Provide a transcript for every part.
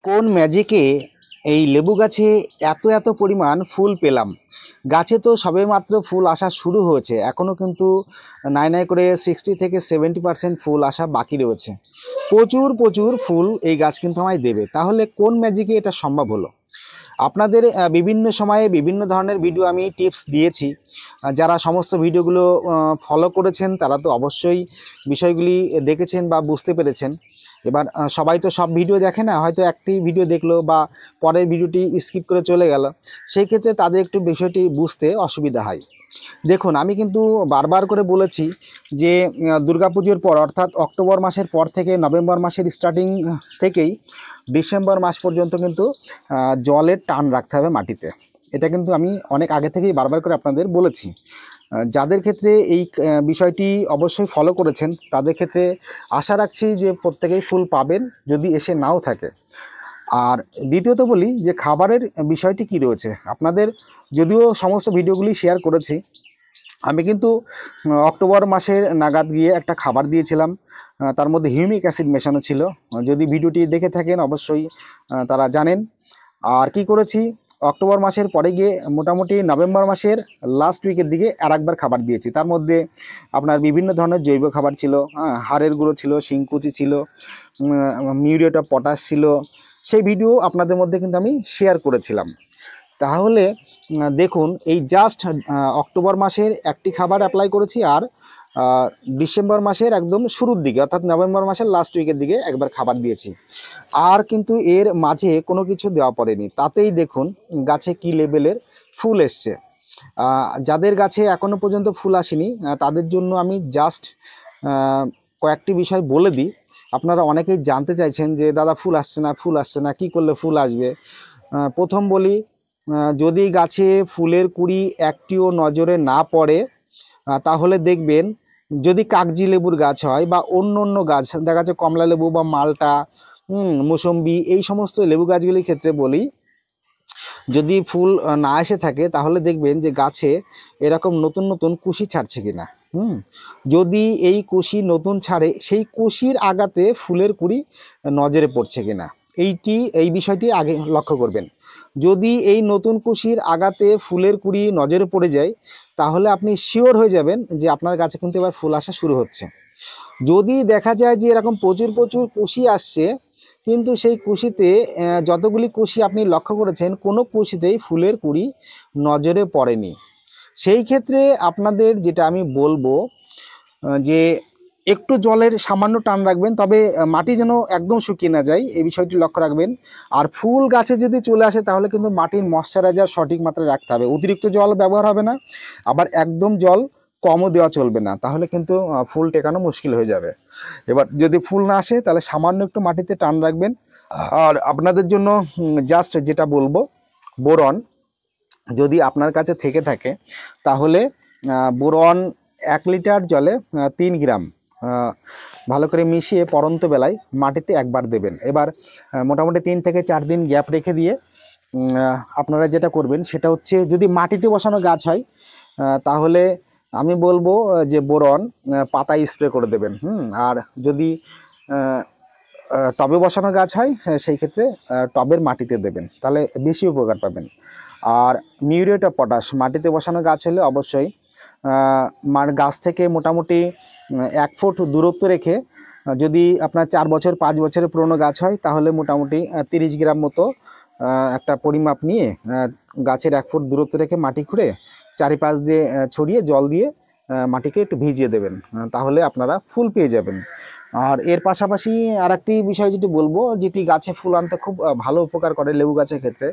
কোন ম্যাজিকে এই লেবু গাছে এত এত পরিমাণ ফুল পেলাম। গাছে তো সবেমাত্র ফুল আসা শুরু হয়েছে, এখনও কিন্তু নাই নাই করে 60 থেকে 70% ফুল আসা বাকি রয়েছে। প্রচুর প্রচুর ফুল এই গাছ কিন্তু আমায় দেবে। তাহলে কোন ম্যাজিকে এটা সম্ভব হলো? আপনাদের বিভিন্ন সময়ে বিভিন্ন ধরনের ভিডিও আমি টিপস দিয়েছি। যারা সমস্ত ভিডিওগুলো ফলো করেছেন তারা তো অবশ্যই বিষয়গুলি দেখেছেন বা বুঝতে পেরেছেন। এবার সবাই তো সব ভিডিও দেখে না, হয়তো একটি ভিডিও দেখলো বা পরের ভিডিওটি স্কিপ করে চলে গেল, সেই ক্ষেত্রে তাদের একটু বিষয়টি বুঝতে অসুবিধা হয়। দেখুন, আমি কিন্তু বারবার করে বলেছি যে দুর্গাপুজোর পর অর্থাৎ অক্টোবর মাসের পর থেকে নভেম্বর মাসের স্টার্টিং থেকেই ডিসেম্বর মাস পর্যন্ত কিন্তু জলের টান রাখতে হবে মাটিতে। এটা কিন্তু আমি অনেক আগে থেকেই বারবার করে আপনাদের বলেছি। যাদের ক্ষেত্রে এই বিষয়টি অবশ্যই ফলো করেছেন তাদের ক্ষেত্রে আশা রাখছি যে প্রত্যেকেই ফুল পাবেন, যদি এসে নাও থাকে। আর দ্বিতীয়ত বলি যে খাবারের বিষয়টি কি রয়েছে। আপনাদের যদিও সমস্ত ভিডিওগুলি শেয়ার করেছি, আমি কিন্তু অক্টোবর মাসের নাগাদ গিয়ে একটা খাবার দিয়েছিলাম, তার মধ্যে হিউমিক অ্যাসিড মেশানো ছিল। যদি ভিডিওটি দেখে থাকেন অবশ্যই তারা জানেন। আর কি করেছি, অক্টোবর মাসের পরে গিয়ে মোটামুটি নভেম্বর মাসের লাস্ট উইকের দিকে আরেকবার খাবার দিয়েছি। তার মধ্যে আপনার বিভিন্ন ধরনের জৈব খাবার ছিল, হাড়ের গুঁড়ো ছিল, শিংকুচি ছিল, মিউরেট অফ পটাশ ছিল। সেই ভিডিও আপনাদের মধ্যে কিন্তু আমি শেয়ার করেছিলাম। তাহলে দেখুন, এই জাস্ট অক্টোবর মাসের একটি খাবার অ্যাপ্লাই করেছি, আর ডিসেম্বর মাসের একদম শুরুর দিকে অর্থাৎ নভেম্বর মাসের লাস্ট উইকের দিকে একবার খাবার দিয়েছি। আর কিন্তু এর মাঝে কোনো কিছু দেওয়া পড়েনি। তাতেই দেখুন গাছে কি লেভেলের ফুল এসছে। যাদের গাছে এখনও পর্যন্ত ফুল আসেনি তাদের জন্য আমি জাস্ট কয়েকটি বিষয় বলে দিই। আপনারা অনেকেই জানতে চাইছেন যে দাদা ফুল আসছে না, ফুল আসছে না, কী করলে ফুল আসবে। প্রথম বলি, যদি গাছে ফুলের কুঁড়ি একটিও নজরে না পড়ে তাহলে দেখবেন, যদি কাগজি লেবুর গাছ হয় বা অন্য অন্য গাছ দেখা যাচ্ছে কমলা লেবু বা মালটা, মুসম্বি, এই সমস্ত লেবু গাছগুলির ক্ষেত্রে বলি, যদি ফুল না এসে থাকে তাহলে দেখবেন যে গাছে এরকম নতুন নতুন কুশি ছাড়ছে কিনা। যদি এই কুশি নতুন ছাড়ে, সেই কুশির আগাতে ফুলের কুঁড়ি নজরে পড়ছে কিনা, এই বিষয়টি আগে লক্ষ্য করবেন। যদি এই নতুন কুশির আগাতে ফুলের কুঁড়ি নজরে পড়ে যায় তাহলে আপনি শিওর হয়ে যাবেন যে আপনার গাছে কিন্তু এবার ফুল আসা শুরু হচ্ছে। যদি দেখা যায় যে এরকম প্রচুর প্রচুর কুশি আসছে কিন্তু সেই কুশিতে যতগুলি কুশি আপনি লক্ষ্য করেছেন কোনো কুশিতেই ফুলের কুঁড়ি নজরে পড়েনি, সেই ক্ষেত্রে আপনাদের যেটা আমি বলবো যে একটু জলের সামান্য টান রাখবেন, তবে মাটি যেন একদম শুকিয়ে না যায় এই বিষয়টি লক্ষ্য রাখবেন। আর ফুল গাছে যদি চলে আসে তাহলে কিন্তু মাটির ময়শ্চারাইজার সঠিক মাত্রায় রাখতে হবে। অতিরিক্ত জল ব্যবহার হবে না, আবার একদম জল কমও দেওয়া চলবে না, তাহলে কিন্তু ফুল টেকানো মুশকিল হয়ে যাবে। এবার যদি ফুল না আসে তাহলে সামান্য একটু মাটিতে টান রাখবেন। আর আপনাদের জন্য জাস্ট যেটা বলবো, বোরন যদি আপনার কাছে থেকে থাকে তাহলে বোরন 1 লিটার জলে 3 গ্রাম ভালো করে মিশিয়ে পরন্ত বেলায় মাটিতে একবার দেবেন। এবার মোটামুটি 3 থেকে 4 দিন গ্যাপ রেখে দিয়ে আপনারা যেটা করবেন সেটা হচ্ছে, যদি মাটিতে বসানো গাছ হয় তাহলে আমি বলবো যে বোরন পাতায় স্প্রে করে দেবেন। আর যদি টবে বসানো গাছ হয় সেই ক্ষেত্রে টবের মাটিতে দেবেন, তাহলে বেশি উপকার পাবেন। আর মিউরেট অফ পটাশ মাটিতে বসানো গাছ হলে অবশ্যই গাছ থেকে মোটামুটি 1 ফুট দূরত্ব রেখে, যদি আপনার 4 বছর 5 বছরের পুরনো গাছ হয় তাহলে মোটামুটি 30 গ্রাম মতো একটা পরিমাপ নিয়ে গাছের 1 ফুট দূরত্ব রেখে মাটি খুঁড়ে চারিপাশ দিয়ে ছড়িয়ে জল দিয়ে মাটিকে একটু ভিজিয়ে দেবেন, তাহলে আপনারা ফুল পেয়ে যাবেন। আর এর পাশাপাশি আরেকটি বিষয় যেটি বলবো, যেটি গাছে ফুল আনতে খুব ভালো উপকার করে লেবু গাছের ক্ষেত্রে,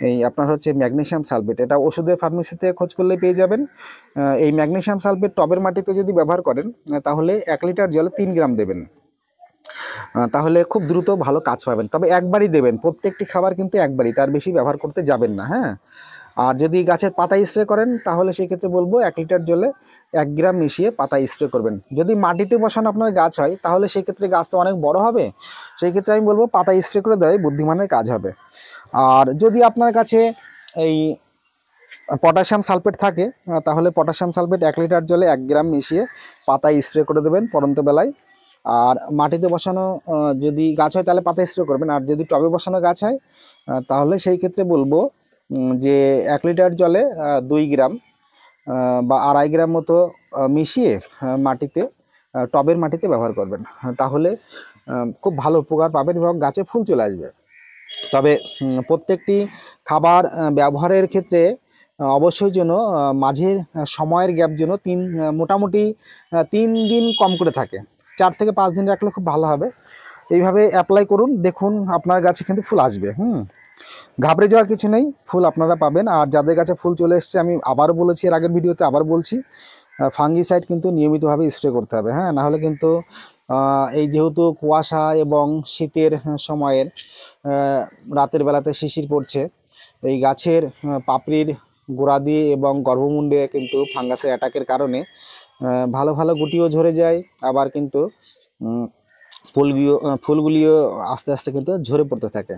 এই আপনার হচ্ছে ম্যাগনেসিয়াম সালফেট। এটা ওষুধের ফার্মেসিতে খোঁজ করলে পেয়ে যাবেন। এই ম্যাগনেসিয়াম সালফেট টবের মাটিতে যদি ব্যবহার করেন তাহলে 1 লিটার জলে 3 গ্রাম দেবেন, তাহলে খুব দ্রুত ভালো কাজ পাবেন। তবে একবারই দেবেন, প্রত্যেকটি খাবার কিন্তু একবারই, তার বেশি ব্যবহার করতে যাবেন না। আর যদি গাছের পাতায় স্প্রে করেন তাহলে সেক্ষেত্রে বলবো 1 লিটার জলে 1 গ্রাম মিশিয়ে পাতায় স্প্রে করবেন। যদি মাটিতে বসানো আপনার গাছ হয় তাহলে সেক্ষেত্রে গাছ তো অনেক বড় হবে, সেই ক্ষেত্রে আমি বলবো পাতায় স্প্রে করে দেওয়াই বুদ্ধিমানের কাজ হবে। আর যদি আপনার কাছে এই পটাশিয়াম সালফেট থাকে তাহলে পটাশিয়াম সালফেট 1 লিটার জলে 1 গ্রাম মিশিয়ে পাতায় স্প্রে করে দেবেন পরন্ত বেলায়। আর মাটিতে বসানো যদি গাছ হয় তাহলে পাতা স্প্রে করবেন, আর যদি টবে বসানো গাছ হয় তাহলে সেই ক্ষেত্রে বলবো যে 1 লিটার জলে 2 গ্রাম বা 2.5 গ্রাম মতো মিশিয়ে মাটিতে টবের মাটিতে ব্যবহার করবেন। তাহলে খুব ভালো উপকার পাবেন এবং গাছে ফুল চলে আসবে। তবে প্রত্যেকটি খাবার ব্যবহারের ক্ষেত্রে অবশ্যই যেন মাঝের সময়ের গ্যাপ যেন মোটামুটি 3 দিন কম করে থাকে, 4 থেকে 5 দিন রাখলে খুব ভালো হবে। এইভাবে অ্যাপ্লাই করুন, দেখুন আপনার গাছে কিন্তু ফুল আসবে। ঘাবড়ে যাওয়ার কিছু নেই, ফুল আপনারা পাবেন। আর যাদের কাছে ফুল চলে এসছে, আমি আবারও বলেছি এর আগের ভিডিওতে, আবার বলছি, ফাঙ্গিসাইড কিন্তু নিয়মিতভাবে স্প্রে করতে হবে। নাহলে কিন্তু এই যেহেতু কুয়াশা এবং শীতের সময়ের রাতের বেলাতে শিশির পড়ছে, এই গাছের পাপড়ির গোড়া দিয়ে এবং গর্ভমুণ্ডে কিন্তু ফাঙ্গাসের অ্যাটাকের কারণে ভালো ভালো গুটিও ঝরে যায়, আবার কিন্তু ফুলগুলিও আস্তে আস্তে কিন্তু ঝরে পড়তে থাকে।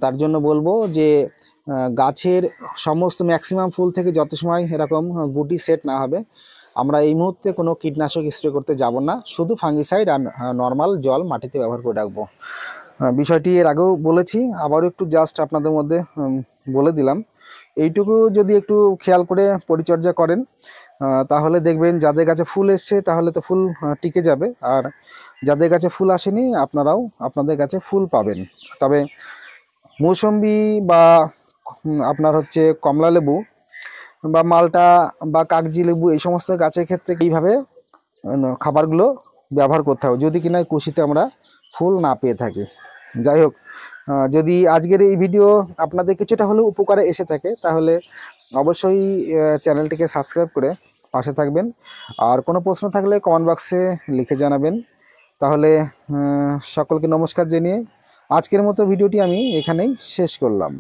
তার জন্য বলবো যে গাছের সমস্ত ম্যাক্সিমাম ফুল থেকে যত সময় এরকম গুটি সেট না হবে, আমরা এই মুহূর্তে কোনো কীটনাশক স্প্রে করতে যাব না, শুধু ফাঙ্গিসাইড আর নর্মাল জল মাটিতে ব্যবহার করে রাখবো। বিষয়টি এর আগেও বলেছি, আবারও একটু জাস্ট আপনাদের মধ্যে বলে দিলাম। এইটুকু যদি একটু খেয়াল করে পরিচর্যা করেন তাহলে দেখবেন যাদের কাছে ফুল এসছে তাহলে তো ফুল টিকে যাবে, আর যাদের কাছে ফুল আসেনি আপনারাও আপনাদের কাছে ফুল পাবেন। তবে মৌসম্বি বা আপনার হচ্ছে কমলা লেবু বা মালটা বা কাগজি লেবু, এই সমস্ত গাছের ক্ষেত্রে এইভাবে খাবারগুলো ব্যবহার করতে হবে, যদি কিনা কুশিতে আমরা ফুল না পেয়ে থাকি। যাই হোক, যদি আজকের এই ভিডিও আপনাদের কিছুটা হলেও উপকারে এসে থাকে তাহলে অবশ্যই চ্যানেলটিকে সাবস্ক্রাইব করে পাশে থাকবেন। আর কোনো প্রশ্ন থাকলে কমেন্ট বক্সে লিখে জানাবেন। তাহলে সকলকে নমস্কার জানিয়ে আজকের মতো ভিডিওটি আমি এখানেই শেষ করলাম।